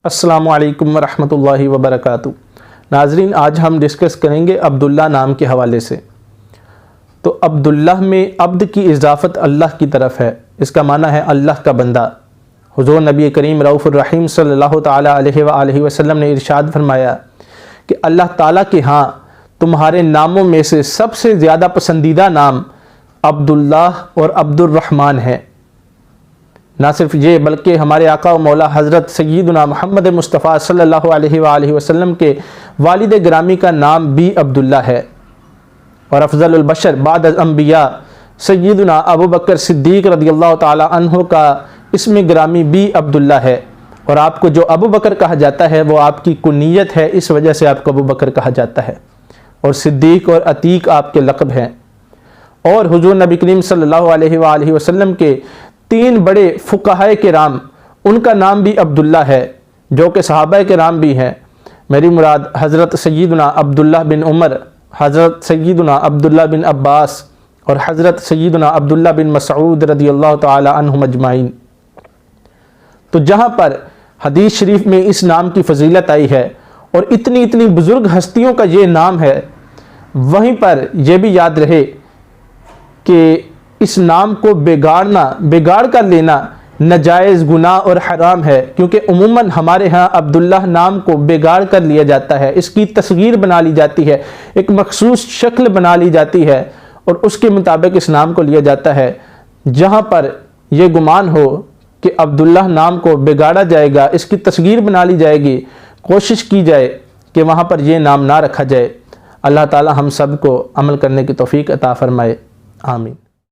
السلام علیکم ورحمۃ اللہ وبرکاتہ۔ ناظرین، آج ہم ڈسکس کریں گے عبداللہ نام کے حوالے سے۔ تو عبداللہ میں عبد کی اضافت اللہ کی طرف ہے، اس کا معنی ہے اللہ کا بندہ۔ حضور نبی کریم رؤوف الرحیم صلی اللہ تعالیٰ علیہ وآلہ وسلم نے ارشاد فرمایا کہ اللہ تعالیٰ کے ہاں تمہارے ناموں میں سے سب سے زیادہ پسندیدہ نام عبداللہ اور عبد الرحمن ہے۔ نہ صرف یہ بلکہ ہمارے آقا و مولا حضرت سیدنا محمد مصطفیٰ صلی اللہ علیہ وآلہ وسلم کے والد گرامی کا نام بھی عبداللہ ہے، اور افضل البشر بعد از انبیاء سیدنا ابو بکر صدیق رضی اللہ تعالی عنہ کا اسم گرامی بھی عبداللہ ہے، اور آپ کو جو ابو بکر کہا جاتا ہے وہ آپ کی کنیت ہے، اس وجہ سے آپ کو ابو بکر کہا جاتا ہے، اور صدیق اور عتیق آپ کے لقب ہیں۔ اور حضور نبی کریم صلی اللہ علیہ وآلہ وسلم کے 3 بڑے فقہائے کرام، ان کا نام بھی عبداللہ ہے، جو کہ صحابہ کرام بھی ہیں۔ میری مراد حضرت سیدنا عبداللہ بن عمر، حضرت سیدنا عبداللہ بن عباس اور حضرت سیدنا عبداللہ بن مسعود رضی اللہ تعالی عنہم اجمعین۔ تو جہاں پر حدیث شریف میں اس نام کی فضیلت آئی ہے اور اتنی بزرگ ہستیوں کا یہ نام ہے، وہیں پر یہ بھی یاد رہے کہ اس نام کو بگاڑ کر لینا ناجائز گناہ اور حرام ہے، کیونکہ عموماً ہمارے ہاں عبداللہ نام کو بگاڑ کر لیا جاتا ہے، اس کی تصغیر بنا لی جاتی ہے، ایک مخصوص شکل بنا لی جاتی ہے اور اس کے مطابق اس نام کو لیا جاتا ہے۔ جہاں پر یہ گمان ہو کہ عبداللہ نام کو بگاڑا جائے گا، اس کی تصغیر بنا لی جائے گی، کوشش کی جائے کہ وہاں پر یہ نام نہ رکھا جائے۔ اللہ تعالی ہم سب کو عمل کرنے کی توفیق عطا فرمائے، آمین۔